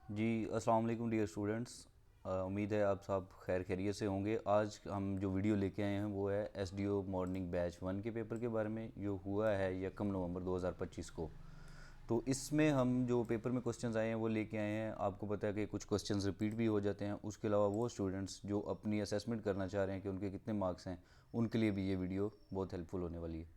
जी अस्सलाम वालेकुम dear students. उम्मीद है आप सब खैर खैरियत से होंगे। आज हम जो वीडियो लेके आए हैं वो है एसडीओ मॉर्निंग बैच 1 के पेपर के बारे में, जो हुआ है 1 नवंबर 2025 को। तो इसमें हम जो पेपर में क्वेश्चंस आए हैं वो लेके आए हैं। आपको पता है कि कुछ क्वेश्चंस रिपीट भी हो जाते हैं। उसके अलावा वो स्टूडेंट्स जो अपनी असेसमेंट करना चाह रहे हैं कि उनके कितने मार्क्स हैं, उनके लिए भी ये वीडियो बहुत हेल्पफुल होने वाली है।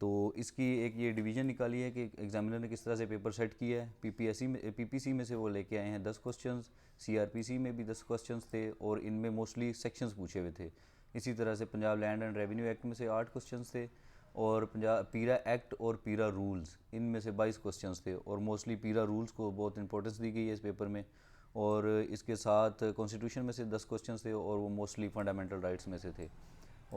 तो इसकी एक ये डिवीज़न निकाली है कि एग्जामिनर ने किस तरह से पेपर सेट किया है। पीपीएससी में पीपीसी में से वो लेके आए हैं 10 क्वेश्चंस, सीआरपीसी में भी 10 क्वेश्चंस थे और इनमें मोस्टली सेक्शंस पूछे हुए थे। इसी तरह से Punjab land and revenue act में से 8 क्वेश्चंस थे और पंजाब पीरा एक्ट और पीरा रूल्स इनमें से 22 क्वेश्चंस थे और मोस्टली पीरा रूल्स को बहुत इंपॉर्टेंस दी गई है इस पेपर में। और इसके साथ कॉन्स्टिट्यूशन में से 10 क्वेश्चंस थे और वो मोस्टली फंडामेंटल राइट्स में से थे।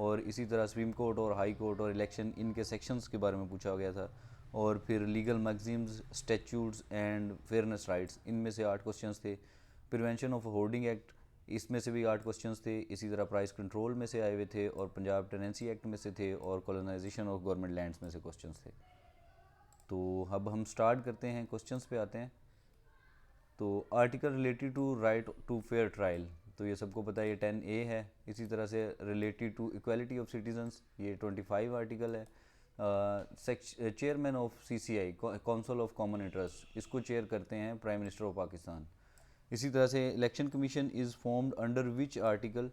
और इसी तरह सुप्रीम कोर्ट और हाई कोर्ट और इलेक्शन इनके सेक्शंस के बारे में पूछा गया था। और फिर legal maxims, statutes and fairness rights इनमें से 8 क्वेश्चंस थे। प्रिवेंशन ऑफ होर्डिंग एक्ट इसमें से भी 8 क्वेश्चंस थे। इसी तरह प्राइस कंट्रोल में से आए हुए थे और पंजाब टेनेंसी एक्ट में से थे और कॉलोनाइजेशन ऑफ गवर्नमेंट लैंड्स में से क्वेश्चंस थे। तो अब हम स्टार्ट करते हैं, क्वेश्चंस पे आते हैं। तो article related to right to fair trial, तो ये सबको पता है, ये 10A है। इसी तरह से related to equality of citizens, ये 25 आर्टिकल है। Chairman of CCI, council of common interest, इसको चेयर करते हैं प्राइम मिनिस्टर ऑफ पाकिस्तान। इसी तरह से election commission is formed under which article,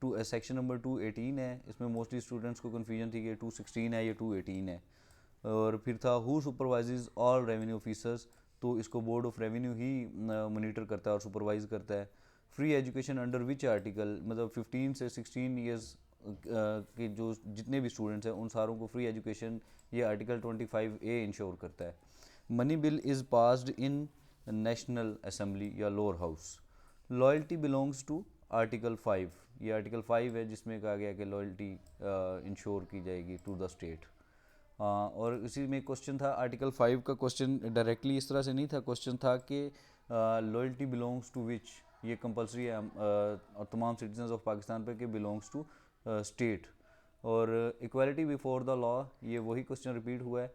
to section number 218 है। इसमें मोस्टली स्टूडेंट्स को कन्फ्यूजन थी कि 216 है या 218 है। और फिर था who supervises all revenue officers, तो इसको board of revenue he monitor करता है और सुपरवाइज करता है। Free education under which article, मतलब 15 से 16 ईयर्स के जो जितने भी स्टूडेंट्स हैं उन सारों को फ्री एजुकेशन ये आर्टिकल 25A इंश्योर करता है। Money bill is passed in national assembly या lower house. Loyalty belongs to article 5, ये आर्टिकल 5 है जिसमें कहा गया कि लॉयल्टी इंश्योर की जाएगी टू द स्टेट। और इसी में क्वेश्चन था आर्टिकल 5 का। क्वेश्चन डायरेक्टली इस तरह से नहीं था, क्वेश्चन था कि लॉयल्टी बिलोंग्स टू विच, ये कंपलसरी है और तमाम सिटीजन्स ऑफ पाकिस्तान पे कि बिलोंग्स टू स्टेट। और इक्वालिटी बिफोर द लॉ, ये वही क्वेश्चन रिपीट हुआ है।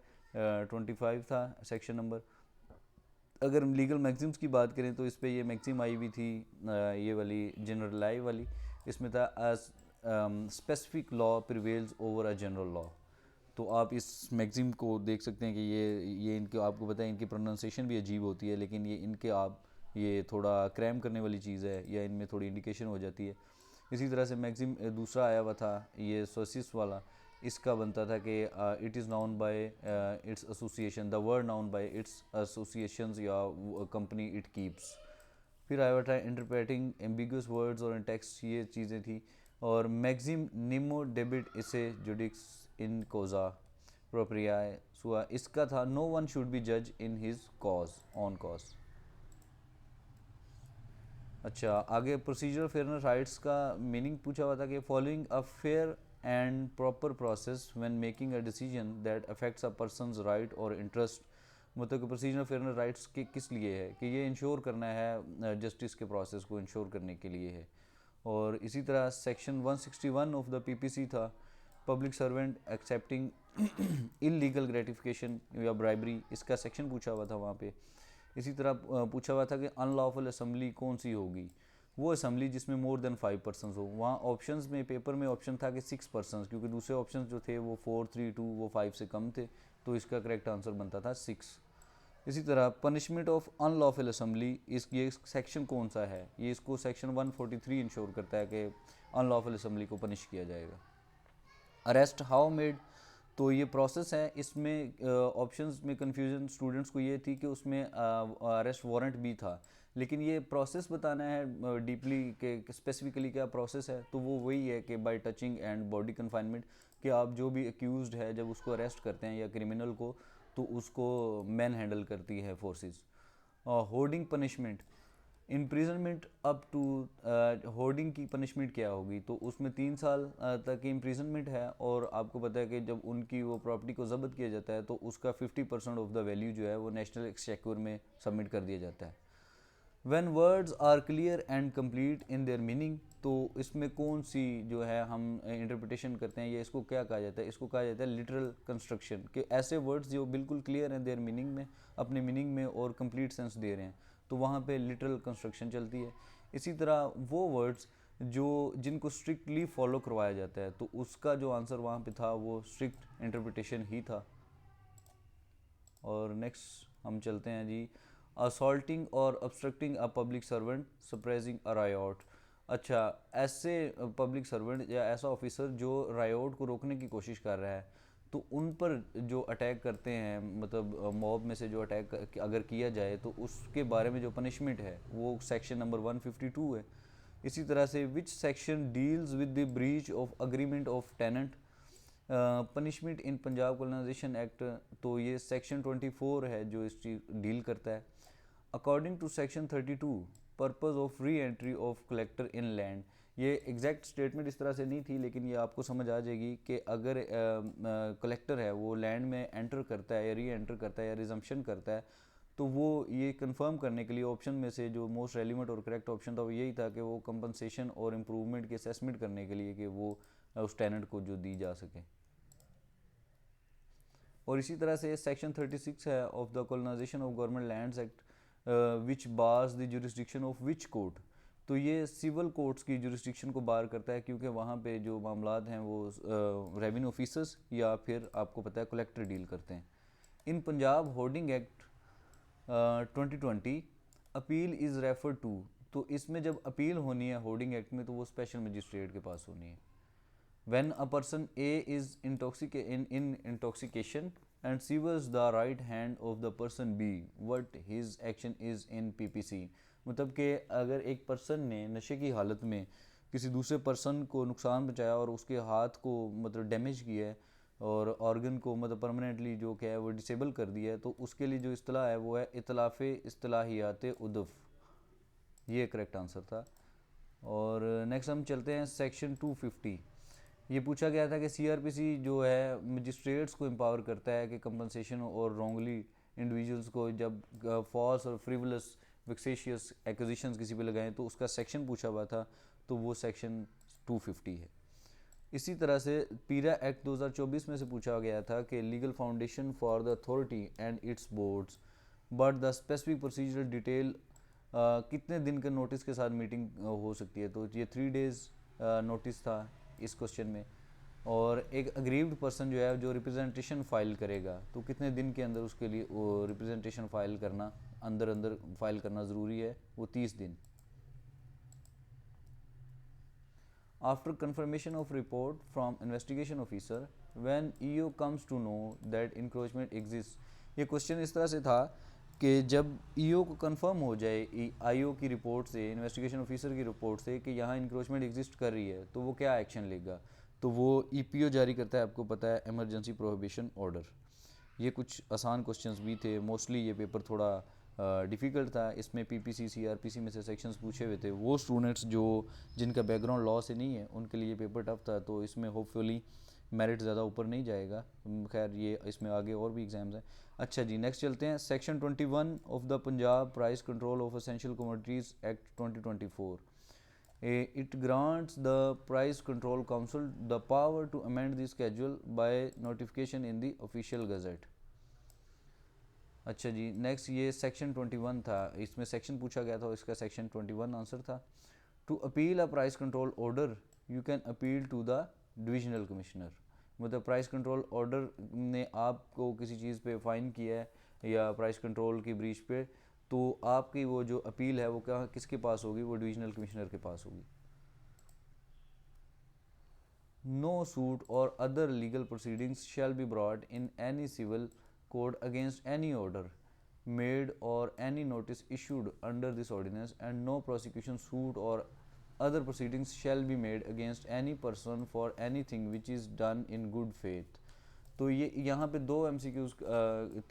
25 था सेक्शन नंबर। अगर हम लीगल मैगजीम्स की बात करें तो इस पर ये मैगजीम आई हुई थी, ये वाली जनरलाई वाली। इसमें था specific law prevails over a general law. तो आप इस मैगज़ीन को देख सकते हैं कि ये इनके, आपको पता है इनकी प्रोनाउंसिएशन भी अजीब होती है, लेकिन ये इनके आप ये थोड़ा क्रैम करने वाली चीज़ है या इनमें थोड़ी इंडिकेशन हो जाती है। इसी तरह से मैगज़ीन दूसरा आया हुआ था ये सोसिस वाला। इसका बनता था कि it is noun bye its association, the word noun bye it's associations या कंपनी इट कीप्स। फिर आया हुआ था इंटरप्रेटिंग एम्बिगुअस वर्ड्स और टेक्स्ट, ये चीज़ें थी। और मैगजिम निमो डेबिट इसे जुडिक्स इन कोजा प्रोप्रियाए सुआ, इसका था नो वन शुड बी जज in his cause on cause. अच्छा, आगे प्रोसीजर फेयरनेस राइट्स का मीनिंग पूछा हुआ था कि following a fair and proper process when making a decision that affects a person's right और इंटरेस्ट। मतलब कि प्रोसीजर फेयरनेस राइट्स के किस लिए है कि ये इंश्योर करना है, जस्टिस के प्रोसेस को इंश्योर करने के लिए है। और इसी तरह सेक्शन 161 ऑफ द पीपीसी था public servant accepting illegal gratification या ब्राइबरी, इसका सेक्शन पूछा हुआ था वहाँ पे। इसी तरह पूछा हुआ था कि अनलॉफुल असम्बली कौन सी होगी, वो असम्बली जिसमें मोर देन 5 पर्सन हो। वहाँ ऑप्शंस में पेपर में ऑप्शन था कि 6 पर्सन, क्योंकि दूसरे ऑप्शन जो थे वो 4, 3, 2 वो 5 से कम थे, तो इसका करेक्ट आंसर बनता था 6। इसी तरह पनिशमेंट ऑफ अनलॉफुल असम्बली, इस ये सेक्शन कौन सा है, ये इसको सेक्शन 143 इंश्योर करता है कि अनलॉफुल असम्बली को पनिश किया जाएगा। अरेस्ट हाउ मेड, तो ये प्रोसेस है। इसमें ऑप्शंस में कंफ्यूजन स्टूडेंट्स को ये थी कि उसमें अरेस्ट वारंट भी था, लेकिन ये प्रोसेस बताना है डीपली कि स्पेसिफिकली क्या प्रोसेस है, तो वो वही है कि bye touching and body confinement, कि आप जो भी एक्यूज्ड है जब उसको अरेस्ट करते हैं या क्रिमिनल को, तो उसको मैन हैंडल करती है forces. Hoarding punishment, imprisonment up to, hoarding की पनिशमेंट क्या होगी, तो उसमें 3 साल तक की इम्प्रिजनमेंट है। और आपको पता है कि जब उनकी वो प्रॉपर्टी को जब्त किया जाता है तो उसका 50% ऑफ द वैल्यू जो है वो नेशनल एक्सचेकर में सबमिट कर दिया जाता है। When words are clear and complete in their meaning, तो इसमें कौन सी जो है हम इंटरप्रिटेशन करते हैं, या इसको क्या कहा जाता है, इसको कहा जाता है लिटरल कंस्ट्रक्शन, कि ऐसे वर्ड्स जो बिल्कुल क्लियर हैं देयर मीनिंग में, अपने मीनिंग में और कंप्लीट सेंस दे रहे हैं, तो वहाँ पे लिटरल कंस्ट्रक्शन चलती है। इसी तरह वो वर्ड्स जो जिनको स्ट्रिक्टली फॉलो करवाया जाता है, तो उसका जो आंसर वहाँ पे था वो स्ट्रिक्ट इंटरप्रिटेशन ही था। और नेक्स्ट हम चलते हैं जी, असॉल्टिंग और obstructing a public servant suppressing a riot. अच्छा, ऐसे पब्लिक सर्वेंट या ऐसा ऑफिसर जो रायोट को रोकने की कोशिश कर रहा है, तो उन पर जो अटैक करते हैं, मतलब मॉब में से जो अटैक अगर किया जाए, तो उसके बारे में जो पनिशमेंट है वो सेक्शन नंबर 152 है। इसी तरह से which section deals with the breach of agreement of tenant punishment in Punjab colonization act, तो ये सेक्शन 24 है जो इस चीज डील करता है। According to section 32 purpose of reentry of collector in land, ये एग्जैक्ट स्टेटमेंट इस तरह से नहीं थी, लेकिन ये आपको समझ आ जाएगी कि अगर कलेक्टर है वो लैंड में एंटर करता है या री एंटर करता है या रिजम्पशन करता है, तो वो ये कंफर्म करने के लिए ऑप्शन में से जो मोस्ट रेलिवेंट और करेक्ट ऑप्शन था वो यही था कि वो कंपनसेशन और इम्प्रूवमेंट की असेसमेंट करने के लिए कि वो उस टेनेंट को जो दी जा सके। और इसी तरह से सेक्शन 36 है of the colonization of government lands act which bars the jurisdiction of which court, तो ये सिविल कोर्ट्स की जुरिस्डिक्शन को बार करता है, क्योंकि वहाँ पे जो मामलात हैं वो रेवेन्यू ऑफिसर्स या फिर आपको पता है कलेक्टर डील करते हैं। In Punjab hoarding act 2020 appeal is refer to, तो इसमें जब अपील होनी है होर्डिंग एक्ट में, तो वो स्पेशल मजिस्ट्रेट के पास होनी है। When a person A is in intoxication and severs the right hand of the person B, what his action is in PPC, मतलब कि अगर एक पर्सन ने नशे की हालत में किसी दूसरे पर्सन को नुकसान पहुंचाया और उसके हाथ को मतलब डैमेज किया है और ऑर्गन को मतलब परमानेंटली जो क्या है वो डिसेबल कर दिया है, तो उसके लिए जो इस्तिलाह है वो है इतलाफ़े इस्तिलाहियात उदफ़, ये करेक्ट आंसर था। और नेक्स्ट हम चलते हैं सेक्शन 250। ये पूछा गया था कि सीआरपीसी जो है मजिस्ट्रेट्स को एम्पावर करता है कि कंपनसेशन और रॉन्गली इंडिविजुअल्स को जब फॉल्स और फ्रिवलस वेक्सेशियस एक्विजिशंस किसी पे लगाएं, तो उसका सेक्शन पूछा हुआ था, तो वो सेक्शन 250 है। इसी तरह से पीरा एक्ट 2024 में से पूछा गया था कि legal foundation for the authority and it's boards but the specific procedure detail कितने दिन के नोटिस के साथ मीटिंग हो सकती है, तो ये 3 डेज़ नोटिस था इस क्वेश्चन में। और एक अग्रीव्ड पर्सन जो है जो रिप्रेजेंटेशन फाइल करेगा, तो कितने दिन के अंदर उसके लिए वो रिप्रेजेंटेशन फाइल करना अंदर फाइल करना ज़रूरी है, वो 30 दिन। After confirmation of report from investigation officer when EO comes to know that encroachment exists, ये क्वेश्चन इस तरह से था कि जब ईओ को कंफर्म हो जाए आईओ की रिपोर्ट से, इन्वेस्टिगेशन ऑफिसर की रिपोर्ट से कि यहाँ इंक्रोचमेंट एग्जिस्ट कर रही है, तो वो क्या एक्शन लेगा, तो वो ईपीओ जारी करता है, आपको पता है इमरजेंसी प्रोहिबिशन ऑर्डर। ये कुछ आसान क्वेश्चंस भी थे, मोस्टली ये पेपर थोड़ा डिफ़िकल्ट था, इसमें पीपीसी सीआरपीसी में से सेक्शंस पूछे हुए थे। वो स्टूडेंट्स जो जिनका बैकग्राउंड लॉ से नहीं है उनके लिए पेपर टफ था, तो इसमें होपफुली मेरिट ज़्यादा ऊपर नहीं जाएगा। खैर ये इसमें आगे और भी एग्ज़ाम्स हैं। अच्छा जी, नेक्स्ट चलते हैं section 21 of the Punjab price control of essential commodities act 2024। It grants the Price Control Council the power to amend the schedule by notification in the official gazette। अच्छा जी, नेक्स्ट ये सेक्शन 21 था, इसमें section पूछा गया था, इसका सेक्शन 21 आंसर था। To appeal a price control order you can appeal to the divisional commissioner, मतलब प्राइस कंट्रोल ऑर्डर ने आपको किसी चीज़ पे फ़ाइन किया है या प्राइस कंट्रोल की ब्रीच पे, तो आपकी वो जो अपील है वो क्या किसके पास होगी, वो डिविजनल कमिश्नर के पास होगी। No suit or other legal proceedings shall be brought in any civil court against any order made or any notice issued under this ordinance, and no prosecution suit or other proceedings shall be made against any person for anything which is done in good faith। तो ये यहाँ पे दो MCQs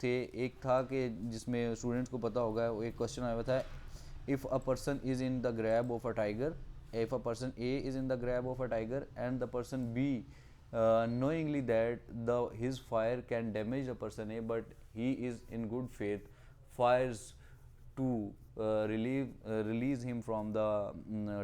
थे, एक था कि जिसमें स्टूडेंट्स को पता होगा, एक क्वेश्चन आया हुआ था, if a person is in the grab of a tiger, if a person A is in the grab of a tiger and the person B knowingly that his fire can damage the person A, but he is in good faith fires to release him from the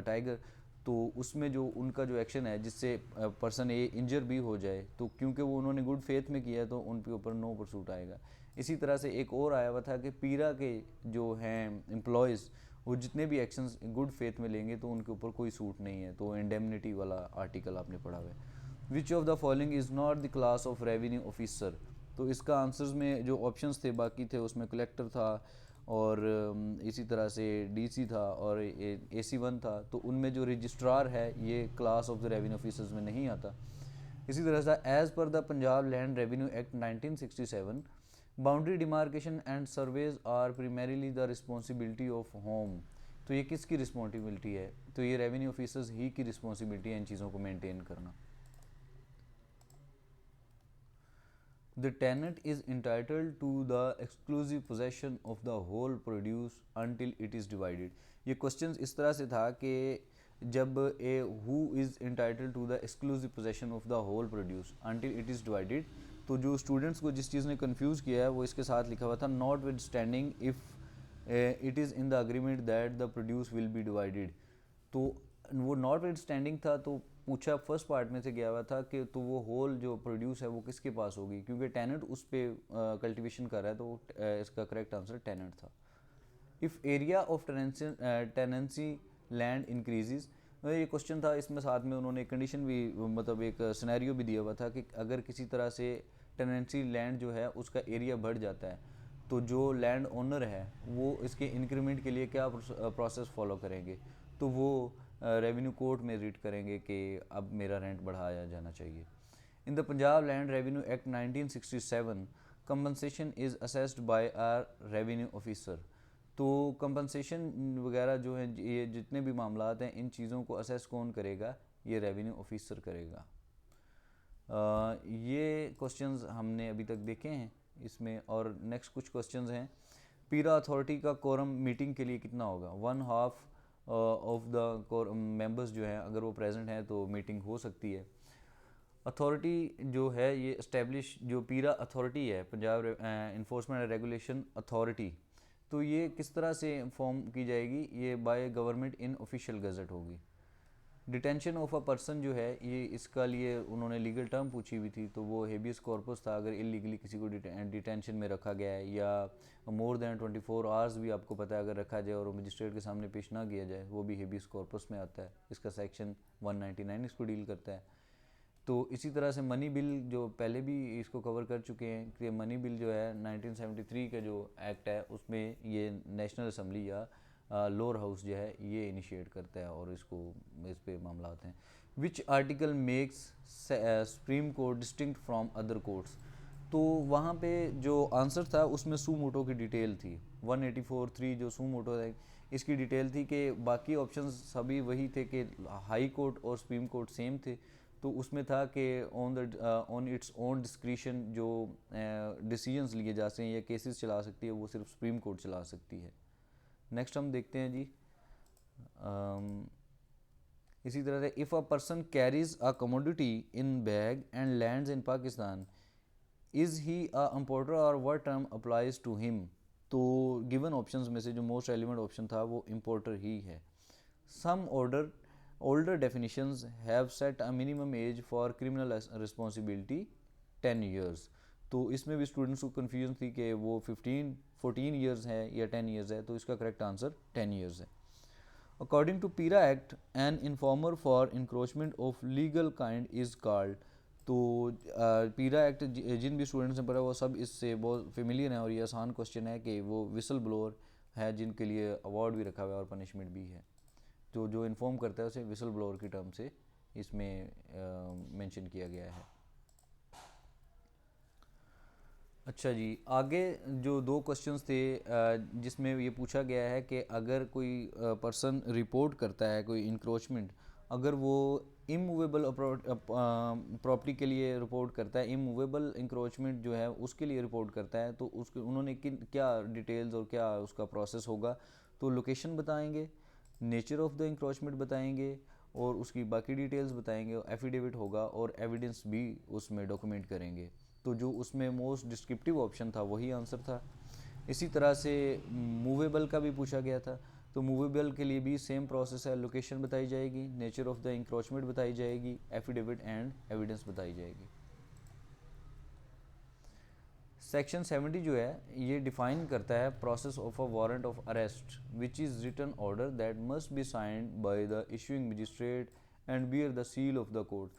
tiger, तो उसमें जो उनका जो action है जिससे person ए इंजर भी हो जाए, तो क्योंकि वो उन्होंने गुड फेथ में किया तो उन के ऊपर नो परसूट आएगा। इसी तरह से एक और आया हुआ था कि पीरा के जो हैं एम्प्लॉयज़, वो जितने भी एक्शंस गुड फेथ में लेंगे तो उनके ऊपर कोई सूट नहीं है, तो इंडेमनिटी वाला आर्टिकल आपने पढ़ा हुआ है। Which of the following is not the class of revenue officer, तो इसका आंसर्स में जो ऑप्शंस थे बाकी थे उसमें कलेक्टर था और इसी तरह से डीसी था और AC1 था, तो उनमें जो रजिस्ट्रार है ये class of the revenue officers में नहीं आता। इसी तरह से as per the Punjab land revenue act 1967 boundary demarcation and surveys are primarily the responsibility of whom, तो ये किसकी रिस्पॉन्सिबिलिटी है, तो ये रेवेन्यू ऑफिसर्स ही की रिस्पॉन्सिबिलिटी है इन चीज़ों को मेंटेन करना। The tenant is entitled to the exclusive possession of the whole produce until it is divided। ये क्वेश्चन इस तरह से था कि जब ए who is entitled to the exclusive possession of the whole produce until it is divided, तो जो students को जिस चीज़ ने कंफ्यूज किया है वो इसके साथ लिखा हुआ था not with standing if it is in the agreement that the produce will be divided, तो वो नॉट विद स्टैंडिंग था, तो पूछा फर्स्ट पार्ट में से गया हुआ था कि तो वो होल जो प्रोड्यूस है वो किसके पास होगी, क्योंकि टेनेंट उस पर कल्टिवेशन कर रहा है, तो इसका करेक्ट आंसर टेनेंट था। If area of tenancy land increases, ये क्वेश्चन था, इसमें साथ में उन्होंने कंडीशन भी मतलब एक सिनेरियो भी दिया हुआ था कि अगर किसी तरह से टेनेंसी लैंड जो है उसका एरिया बढ़ जाता है तो जो लैंड ओनर है वो इसके इंक्रीमेंट के लिए क्या प्रोसेस फॉलो करेंगे, तो वो रेवेन्यू कोर्ट में रीड करेंगे कि अब मेरा रेंट बढ़ाया जाना चाहिए। In the Punjab land revenue act 1967 compensation is assessed by a revenue officer, तो कंपनसेशन वगैरह जो है ये जितने भी मामलात हैं इन चीज़ों को असेस कौन करेगा, ये रेवेन्यू ऑफिसर करेगा। ये क्वेश्चंस हमने अभी तक देखे हैं इसमें, और नेक्स्ट कुछ क्वेश्चंस हैं। पीरा अथॉरिटी का कोरम मीटिंग के लिए कितना होगा, 1/2 ऑफ द मेंबर्स जो हैं अगर वो प्रेजेंट हैं तो मीटिंग हो सकती है। अथॉरिटी जो है ये इस्टेब्लिश, जो पीरा अथॉरिटी है Punjab enforcement and regulation authority, तो ये किस तरह से फॉर्म की जाएगी, ये by government in official gazette होगी। डिटेंशन ऑफ अ पर्सन जो है ये इसका लिए उन्होंने लीगल टर्म पूछी हुई थी, तो वो हेबियस कॉर्पस था, अगर इलीगली किसी को डिटेंशन में रखा गया है या मोर देन 24 आवर्स भी आपको पता है अगर रखा जाए और मजिस्ट्रेट के सामने पेश ना किया जाए, वो भी हेबियस कॉर्पस में आता है, इसका सेक्शन 199 इसको डील करता है। तो इसी तरह से मनी बिल जो पहले भी इसको कवर कर चुके हैं कि मनी बिल जो है 1973 का जो एक्ट है उसमें ये नेशनल असम्बली या लोअर हाउस जो है ये इनिशिएट करता है और इसको इस पे मामला आते हैं। Which article makes supreme court distinct from other courts, तो वहाँ पे जो आंसर था उसमें सू मोटो की डिटेल थी, 184(3) जो सू मोटो है इसकी डिटेल थी कि बाकी ऑप्शंस सभी वही थे कि हाई कोर्ट और सुप्रीम कोर्ट सेम थे, तो उसमें था कि ऑन इट्स ओन डिस्क्रिशन जो डिसीजंस लिए जा सकते हैं या केसेस चला सकती है वो सिर्फ सुप्रीम कोर्ट चला सकती है। नेक्स्ट हम देखते हैं जी, इसी तरह से if a person carries a commodity in bag and lands in Pakistan is he a importer और what term applies to him, तो गिवन ऑप्शंस में से जो मोस्ट रेलिवेंट ऑप्शन था वो इम्पोर्टर ही है। सम older definitions have set a minimum age for criminal responsibility 10 years, तो इसमें भी स्टूडेंट्स को कन्फ्यूजन थी कि वो 14 ईयर्स है या 10 ईयर्स है, तो इसका करेक्ट आंसर 10 ईयर्स है। According to PERA act an informer for encroachment of legal kind is called, तो पीरा एक्ट जिन भी स्टूडेंट्स ने पढ़ा वो सब इससे बहुत फेमिलियर हैं और ये आसान क्वेश्चन है कि वो विसल ब्लोअर है जिनके लिए अवार्ड भी रखा हुआ है और पनिशमेंट भी है, तो जो इन्फॉर्म करता है उसे विसल ब्लोअर की टर्म से इसमें मेंशन किया गया है। अच्छा जी, आगे जो दो क्वेश्चंस थे जिसमें ये पूछा गया है कि अगर कोई पर्सन रिपोर्ट करता है कोई इंक्रोचमेंट, अगर वो इमूवेबल प्रॉपर्टी के लिए रिपोर्ट करता है, इमूवेबल इंक्रोचमेंट जो है उसके लिए रिपोर्ट करता है, तो उसके उन्होंने क्या डिटेल्स और क्या उसका प्रोसेस होगा, तो लोकेशन बताएंगे, नेचर ऑफ द इंक्रोचमेंट बताएंगे और उसकी बाकी डिटेल्स बताएंगे, एफिडेविट होगा और एविडेंस भी उसमें डॉक्यूमेंट करेंगे, तो जो उसमें मोस्ट डिस्क्रिप्टिव ऑप्शन था वही आंसर था। इसी तरह से मूवेबल का भी पूछा गया था, तो मूवेबल के लिए भी सेम प्रोसेस है, लोकेशन बताई जाएगी, नेचर ऑफ द इंक्रोचमेंट बताई जाएगी, एफिडेविट एंड एविडेंस बताई जाएगी। सेक्शन 70 जो है ये डिफाइन करता है process of a warrant of arrest which is written order that must be signed by the issuing magistrate and bear the seal of the court.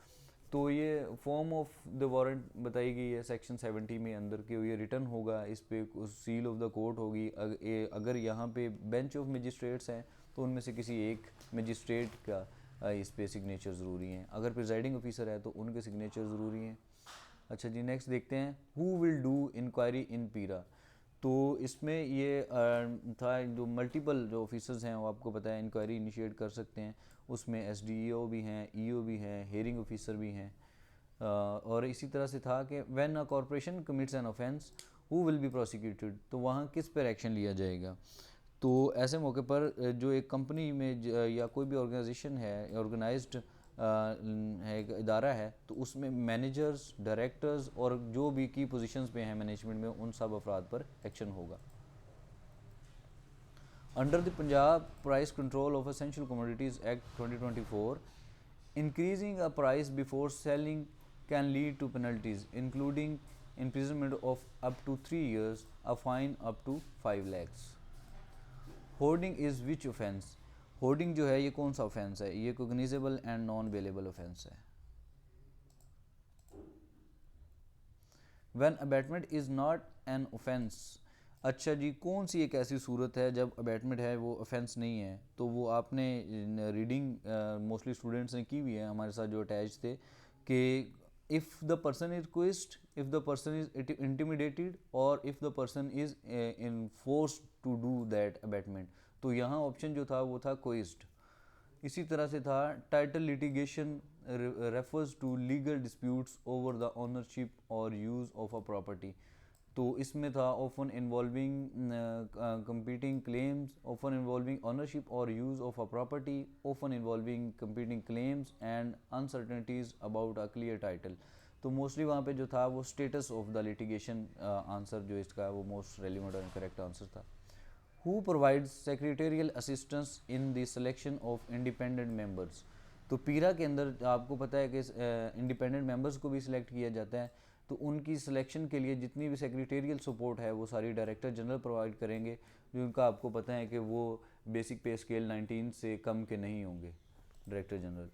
तो ये फॉर्म ऑफ द वारंट बताई गई है सेक्शन 70 में अंदर कि ये रिटर्न होगा, इस पे सील ऑफ द कोर्ट होगी। अगर यहाँ पे बेंच ऑफ मजिस्ट्रेट्स हैं तो उनमें से किसी एक मजिस्ट्रेट का इस पे सिग्नेचर ज़रूरी हैं। अगर प्रिजाइडिंग ऑफिसर है तो उनके सिग्नेचर ज़रूरी हैं। अच्छा जी, नेक्स्ट देखते हैं who will do inquiry in PERA. तो इसमें ये था जो मल्टीपल जो ऑफिसर्स हैं वो आपको पता है इंक्वायरी इनिशिएट कर सकते हैं। उसमें एसडीओ भी हैं, ईओ भी हैं, हेयरिंग ऑफिसर भी हैं। और इसी तरह से था कि when a corporation commits an offence who will be prosecuted, तो वहाँ किस पर एक्शन लिया जाएगा। तो ऐसे मौके पर जो एक कंपनी में या कोई भी ऑर्गेनाइजेशन है, ऑर्गेनाइज्ड है, एक इदारा है, तो उसमें मैनेजर्स, डायरेक्टर्स और जो भी की पोजीशंस पे हैं मैनेजमेंट में, उन सब अफराद पर एक्शन होगा। Under the Punjab price control of essential commodities act 2024, increasing a price before selling can lead to penalties including imprisonment of up to 3 years, a fine up to 5 lakhs. Hoarding is which offence. Hoarding जो है ये कौन सा offence है, ये cognizable and non bailable offence है। When abetment is not an offence. अच्छा जी, कौन सी एक ऐसी सूरत है जब अबैटमेंट है वो ऑफेंस नहीं है। तो वो आपने रीडिंग मोस्टली स्टूडेंट्स ने की हुई है हमारे साथ जो अटैच थे कि if the person is coerced, if the person is intimidated और if the person is in force to do that abetment. तो यहाँ ऑप्शन जो था वो था क्विस्ड। इसी तरह से था title litigation refers to legal disputes over the ownership और यूज़ ऑफ अ प्रॉपर्टी। तो इसमें था often involving competing claims, often involving ownership और use of a property, often involving competing claims and uncertainties about a clear title. तो mostly वहाँ पे जो था वो status of the litigation answer जो इसका वो मोस्ट रेलिवेंट और करेक्ट आंसर था। Who provides secretarial assistance in the selection of independent members. तो पीरा के अंदर आपको पता है कि इंडिपेंडेंट मेंबर्स को भी सिलेक्ट किया जाता है। तो उनकी सिलेक्शन के लिए जितनी भी सेक्रेटेरियल सपोर्ट है वो सारी डायरेक्टर जनरल प्रोवाइड करेंगे, जिनका आपको पता है कि वो बेसिक पे स्केल 19 से कम के नहीं होंगे director general.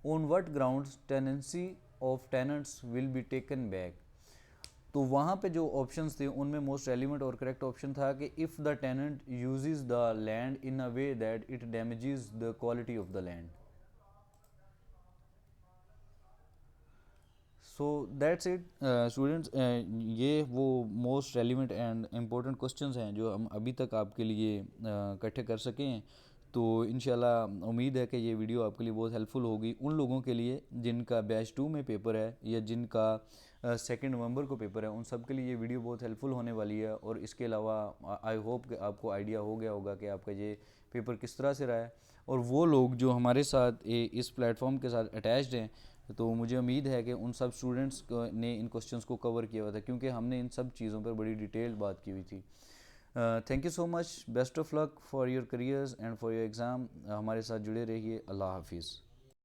On what grounds tenancy of tenants will be taken back. तो वहाँ पे जो ऑप्शंस थे उनमें मोस्ट रेलिवेंट और करेक्ट ऑप्शन था कि if the tenant uses the land in a way that it damages the quality of the land. So that's it students, ये वो most relevant and important questions हैं जो हम अभी तक आपके लिए इकट्ठे कर सके हैं। तो इंशाल्लाह उम्मीद है कि ये वीडियो आपके लिए बहुत हेल्पफुल होगी उन लोगों के लिए जिनका बैच 2 में पेपर है या जिनका 2 नवंबर को पेपर है। उन सब के लिए ये वीडियो बहुत हेल्पफुल होने वाली है। और इसके अलावा आई होप कि आपको आइडिया हो गया होगा कि आपका ये पेपर किस तरह से रहा है। और वो लोग जो हमारे साथ इस प्लेटफॉर्म के साथ अटैच्ड हैं, तो मुझे उम्मीद है कि उन सब स्टूडेंट्स ने इन क्वेश्चंस को कवर किया हुआ था, क्योंकि हमने इन सब चीज़ों पर बड़ी डिटेल बात की हुई थी। Thank you so much, best of luck for your careers and for your exam. हमारे साथ जुड़े रहिए। अल्लाह हाफिज़।